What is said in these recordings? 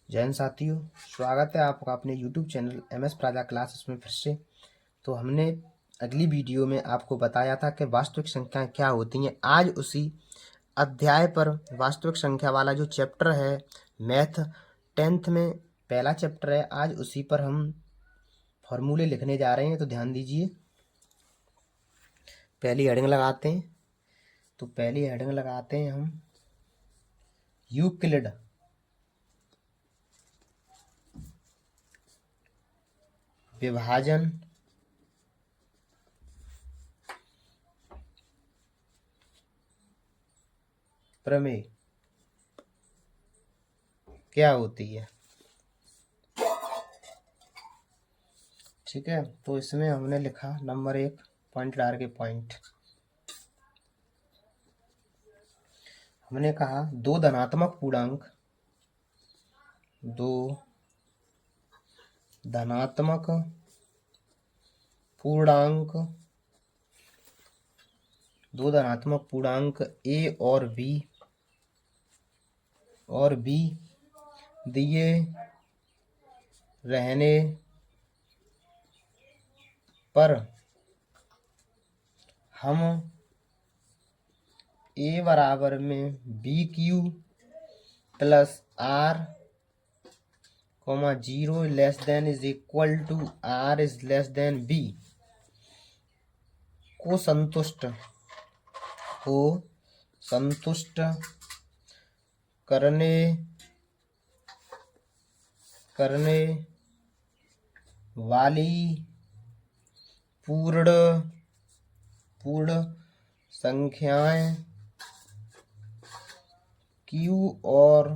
जय हिंद साथियों, स्वागत है आपका अपने YouTube चैनल MS प्राजा क्लासेस में फिर से। तो हमने अगली वीडियो में आपको बताया था कि वास्तविक संख्याएं क्या होती हैं। आज उसी अध्याय पर वास्तविक संख्या वाला जो चैप्टर है मैथ 10th में पहला चैप्टर है, आज उसी पर हम फॉर्मूले लिखने जा रहे हैं। तो ध्यान दीजिए, पहली हेडिंग लगाते हैं। तो पहली हेडिंग लगाते हैं हम यूक्लिड विभाजन प्रमेय क्या होती है। ठीक है, तो इसमें हमने लिखा नंबर 1 पॉइंट डाल के पॉइंट। हमने कहा दो धनात्मक पूर्णांक ए और बी दिए रहने पर हम ए बराबर में B Q plus R 0 less than is equal to R is less than B को संतुष्ट करने वाली पूर्ण संख्याएं Q और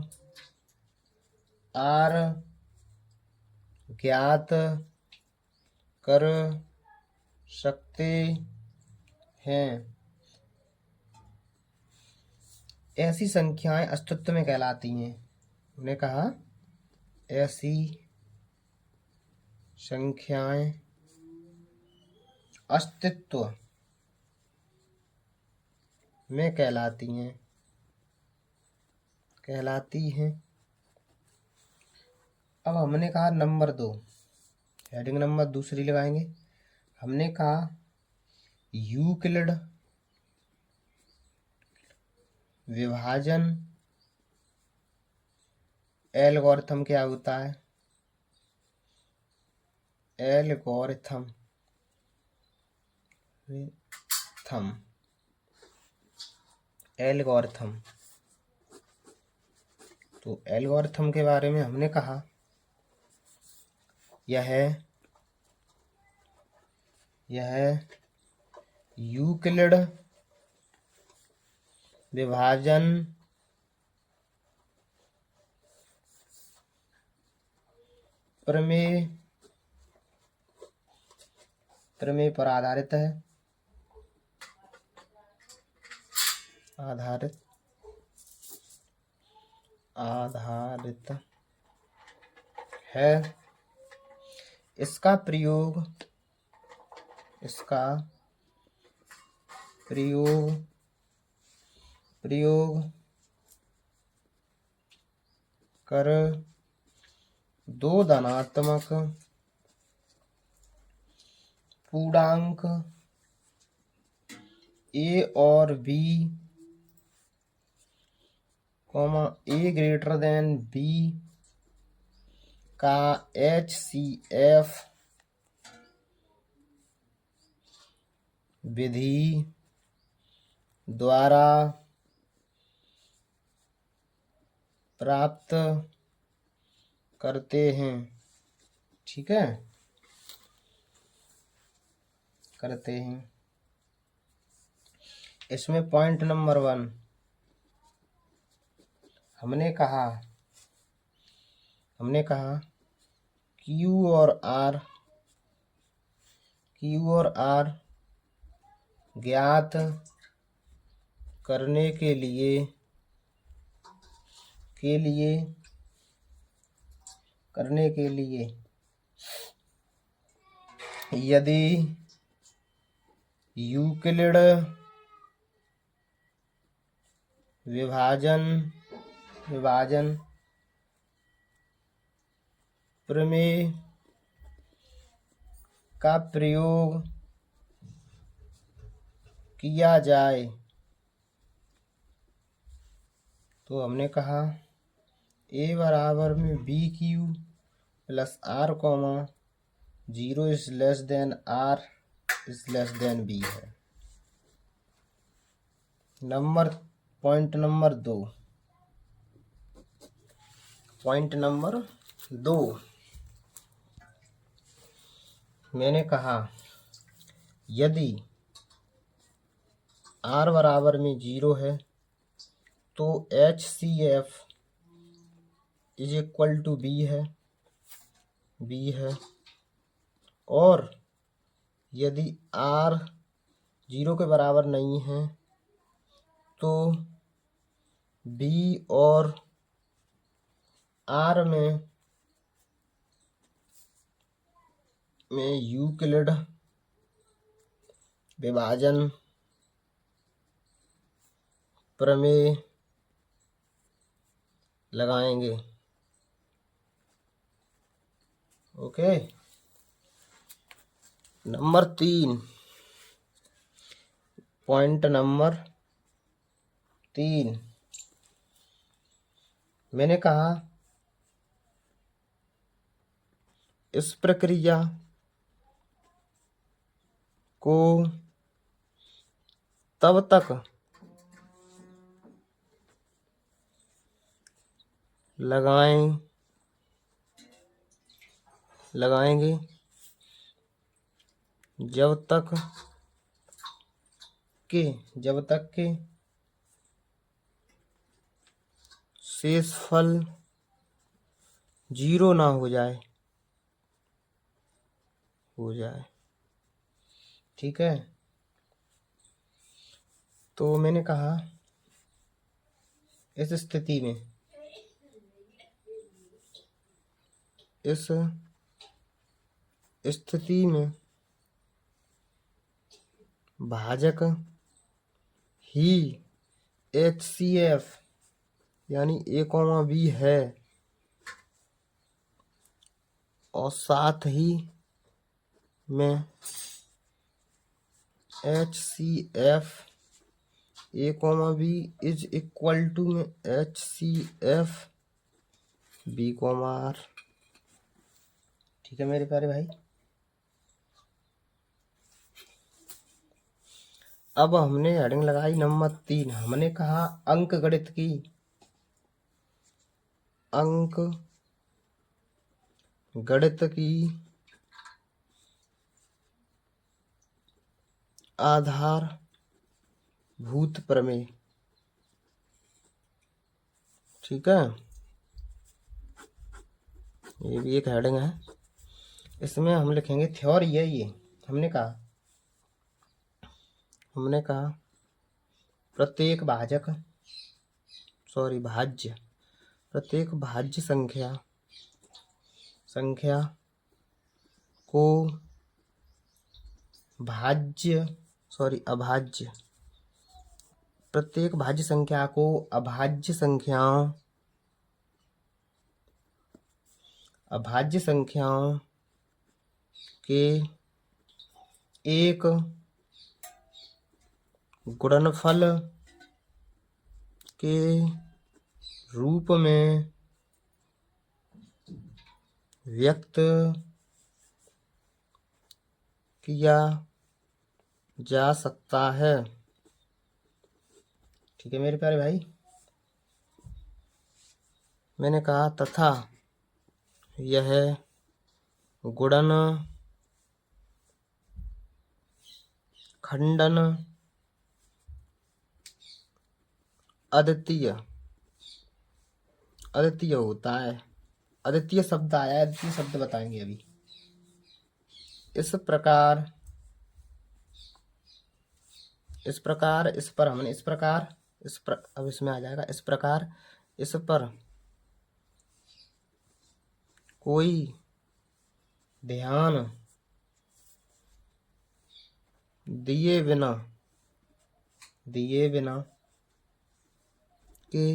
R ज्ञात कर सकते हैं। ऐसी संख्याएं अस्तित्व में कहलाती हैं। हमने कहा ऐसी संख्याएं अस्तित्व में कहलाती हैं। अब हमने कहा नंबर 2, हेडिंग नंबर दूसरी लगाएंगे। हमने कहा यूक्लिड विभाजन एल्गोरिथम क्या होता है। एल्गोरिथम तो एल्गोरिथम के बारे में हमने कहा यह यूक्लिड विभाजन प्रमेय पर आधारित है। इसका प्रयोग कर दो धनात्मक पूर्णांक ए और बी ए ग्रेटर देन बी का HCF विधि द्वारा प्राप्त करते हैं। ठीक है, इसमें पॉइंट नंबर 1 हमने कहा Q और R ज्ञात करने के लिए यदि यूक्लिड विभाजन प्रमेय का प्रयोग किया जाए, तो हमने कहा a बराबर में B Q plus R comma 0 is less than R is less than B है। पॉइंट नंबर दो मैंने कहा यदि r बराबर में 0 है तो HCF is equal to B है और यदि r 0 के बराबर नहीं है तो B और R में यूक्लिड विभाजन प्रमेय लगाएंगे। ओके। पॉइंट नंबर 3 मैंने कहा इस प्रक्रिया को तब तक लगाएंगे जब तक के शेषफल 0 ना हो जाए। ठीक है। तो मैंने कहा इस स्थिति में भाजक ही HCF यानी A, B है और साथ ही में HCF A, B is equal to में HCF B, R। ठीक है मेरे प्यारे भाई। अब हमने हेडिंग लगाई नंबर 3। हमने कहा अंकगणित की आधारभूत प्रमेय। ठीक है, ये भी एक हेडिंग है। इसमें हम लिखेंगे थ्योरी है ये। हमने कहा प्रत्येक भाज्य संख्या को प्रत्येक भाज्य संख्या को अभाज्य संख्याओं के एक गुणनफल के रूप में व्यक्त किया जा सकता है। ठीक है मेरे प्यारे भाई। मैंने कहा तथा यह गुणन खंडन अद्वितीय होता है। अद्वितीय शब्द आया, अद्वितीय शब्द बताएंगे अभी। इस प्रकार अब इसमें आ जाएगा। इस प्रकार इस पर कोई ध्यान दिए बिना के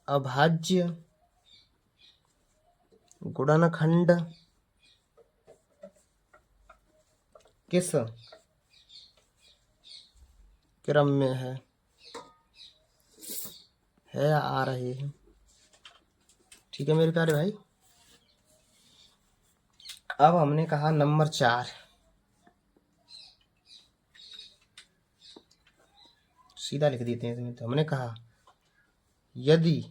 अभाज्य गुणनखंड किस क्रम में है आ रहे हैं। ठीक है मेरे प्यारे भाई। अब हमने कहा नंबर 4, सीधा लिख देते हैं इसमें। तो हमने कहा यदि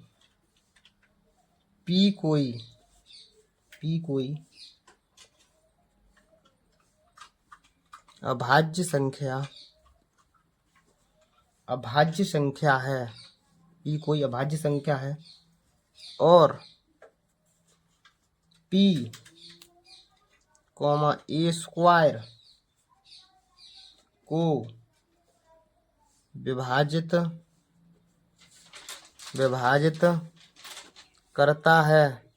P कोई अभाज्य संख्या है, P कोई अभाज्य संख्या है और P, A स्क्वायर को विभाजित करता है।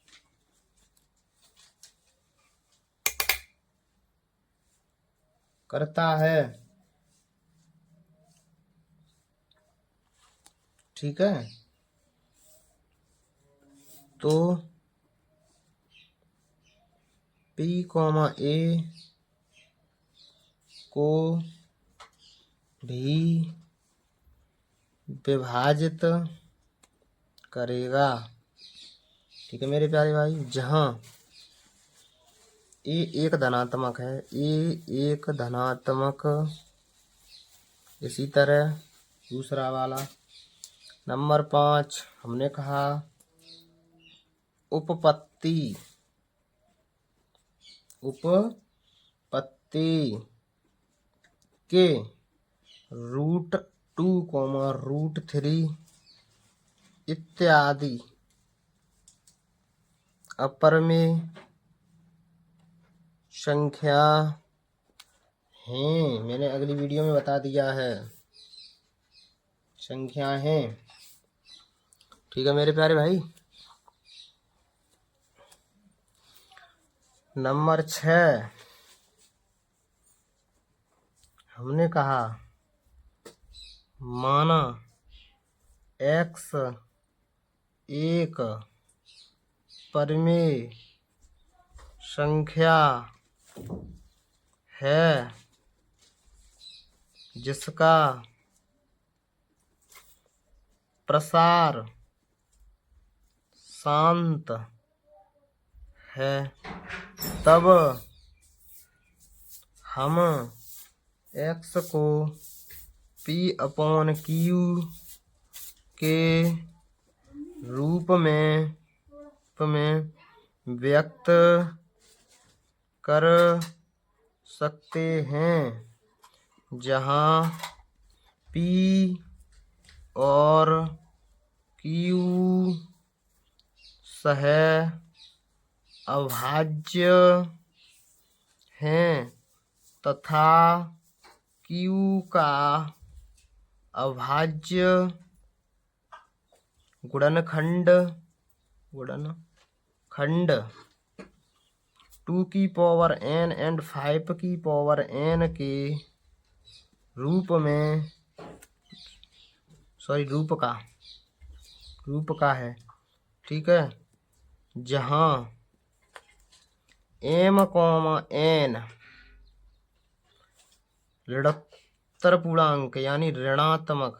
ठीक है, तो P, A को भी विभाजित करेगा। ठीक है मेरे प्यारे भाई। जहाँ A एक धनात्मक है, इसी तरह दूसरा वाला नंबर 5 हमने कहा उपपत्ति के √2, √3 इत्यादि अपरिमेय संख्या हैं। मैंने अगली वीडियो में बता दिया है, संख्या हैं। ठीक है मेरे प्यारे भाई। नंबर 6 हमने कहा माना X एक परिमेय संख्या है जिसका प्रसार शांत है, तब हम X को P/Q के रूप में व्यक्त कर सकते हैं, जहाँ P और Q सह अभाज्य हैं तथा Q का अभाज्य गुणनखंड 2n and 5n के रूप का है। ठीक है, जहाँ m, n ऋणोत्तर पूर्णांक यानी ऋणात्मक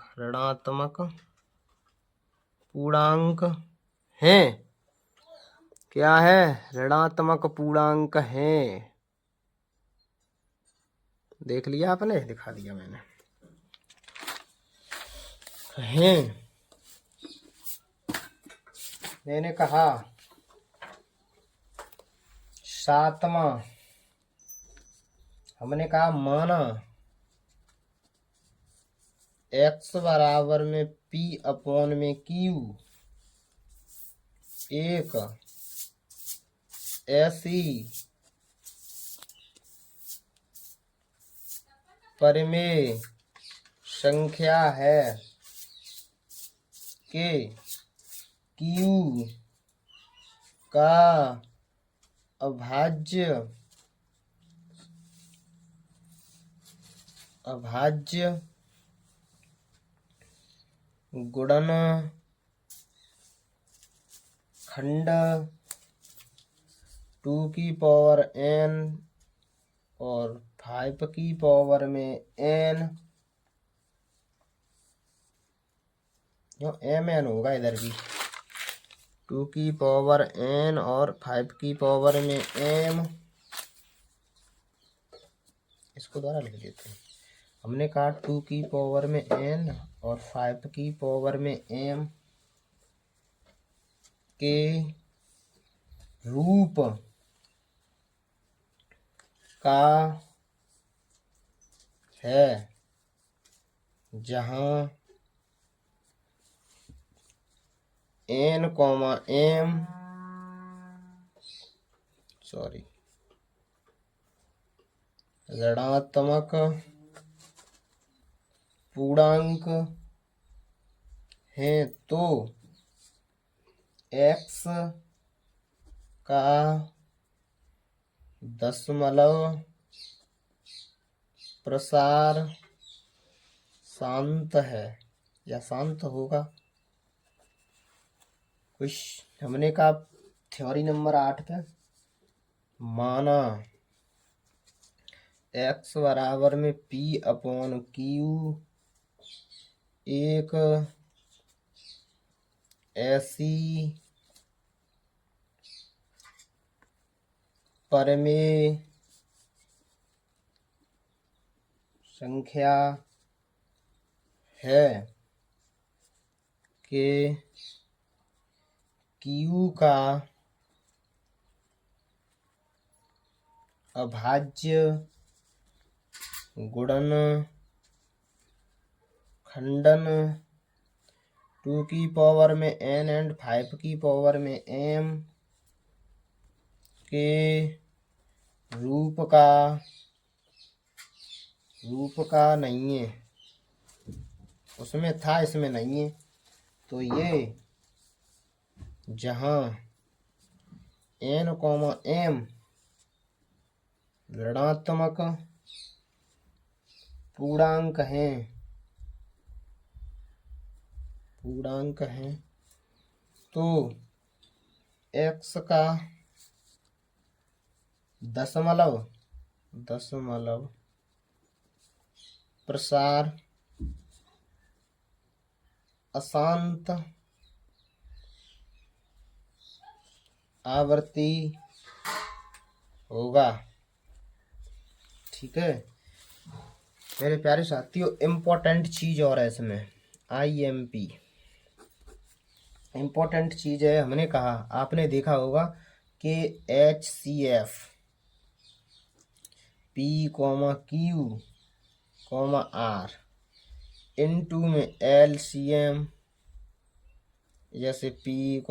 पूर्णांक हैं। क्या है? ऋणात्मक पूर्णांक हैं। देख लिया आपने, दिखा दिया मैंने। हैं, मैंने कहा 7वां हमने कहा माना X बराबर में P/Q एक ऐसी परिमेय संख्या है कि Q का अभाज्य गुणनखंड 2 की पावर n और 5 की पावर में n, mn होगा इधर भी। 2 की पावर n और 5 की पावर में m, इसको द्वारा लिख देते हैं। हमने कहा 2 की पावर में n और 5 की पावर में m के रूप का है जहाँ n, m ऋणात्मक पूर्णांक है तो x का दशमलव प्रसार शांत है या शांत होगा। कुछ हमने कहा थ्योरी नंबर 8 पे माना x बराबर में p/q एक ऐसी परिमेय संख्या है कि q का अभाज्य गुणन खंडन 2 की पावर में n एंड 5 की पावर में m के रूप का नहीं है। उसमें था, इसमें नहीं है। तो ये जहाँ n, m ऋणात्मक पूर्णांक हैं तो x का दशमलव प्रसार अशांत आवृत्ति होगा। ठीक है मेरे प्यारे साथियों, इम्पोर्टेंट चीज और है इसमें IMP इम्पोर्टेंट चीज है। हमने कहा, आपने देखा होगा कि HCF P, Q, R into में LCM जैसे P, Q,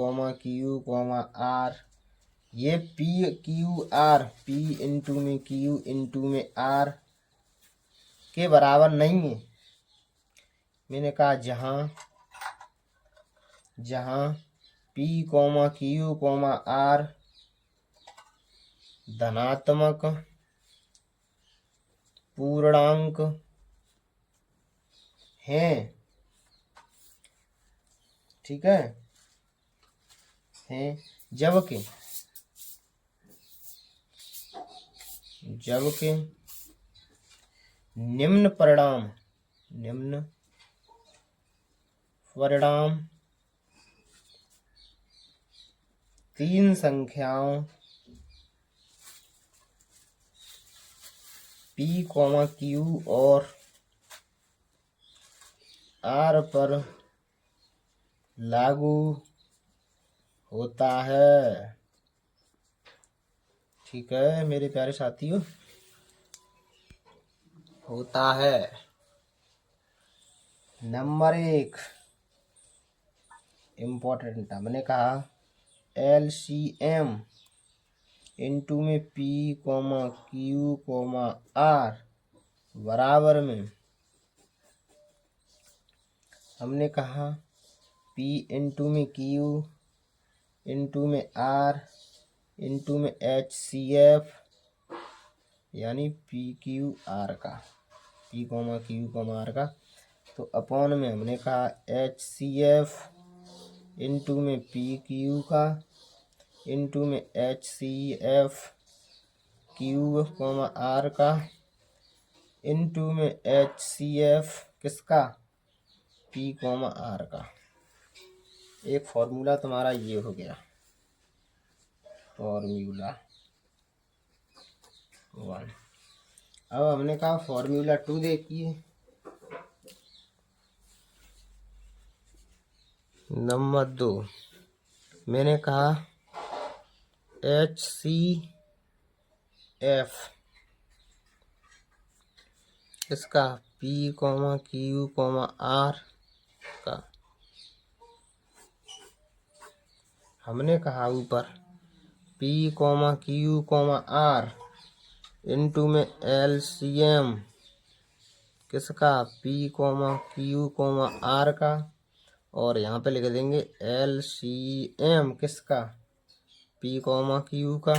R, ये P इंटू में Q इंटू में R के बराबर नहीं है। मैंने कहा जहाँ P, Q, R धनात्मक पूर्णांक हैं, ठीक है, हैं, जबकि निम्न परिणाम 3 संख्याओं P, Q और R पर लागू होता है। ठीक है मेरे प्यारे साथियों, होता है। नंबर 1 इम्पोर्टेंट, हमने कहा LCM इंटू में P, Q, R बराबर में, हमने कहा P इंटू में Q इंटू में R इंटू में HCF यानी PQR का, P, Q, R का, तो अपॉन में हमने कहा HCF इंटू में PQ का इनटू में HCF Q कॉमा R का इनटू में HCF किसका P कॉमा R का। एक फॉर्मूला तुम्हारा ये हो गया, फॉर्मूला 1। अब हमने कहा फॉर्मूला 2 देखिए। नंबर 2 मैंने कहा HCF इसका P comma Q comma R का। हमने कहा ऊपर P comma Q comma R into में LCM किसका P comma Q comma R का, और यहाँ पे लिख देंगे LCM किसका P कॉमा Q का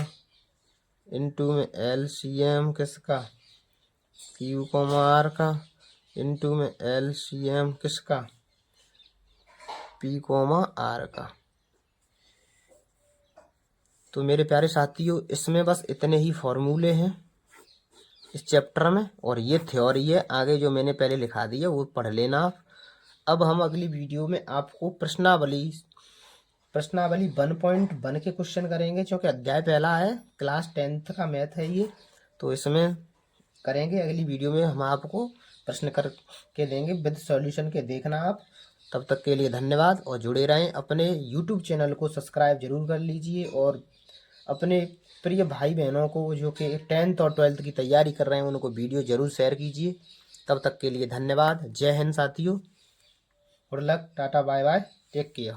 इनटू में LCM किसका Q कॉमा R का इनटू में LCM किसका P कॉमा R का। तो मेरे प्यारे साथियों, इसमें बस इतने ही फॉर्मूले हैं इस चैप्टर में, और ये थ्योरी है। आगे जो मैंने पहले लिखा दिया वो पढ़ लेना आप। अब हम अगली वीडियो में आपको प्रश्नावली 1.1 के क्वेश्चन करेंगे, क्योंकि अध्याय पहला है, क्लास 10th का मैथ है ये, तो इसमें करेंगे। अगली वीडियो में हम आपको प्रश्न करके देंगे विद सॉल्यूशन के, देखना आप। तब तक के लिए धन्यवाद, और जुड़े रहें। अपने यूट्यूब चैनल को सब्सक्राइब जरूर कर लीजिए, और अपने प्रिय भाई बहनों को जो कि 10th और 12th की तैयारी कर रहे हैं उनको वीडियो जरूर शेयर कीजिए। तब तक के लिए धन्यवाद। जय हिंद साथियों। Good luck, tata, bye bye, take care.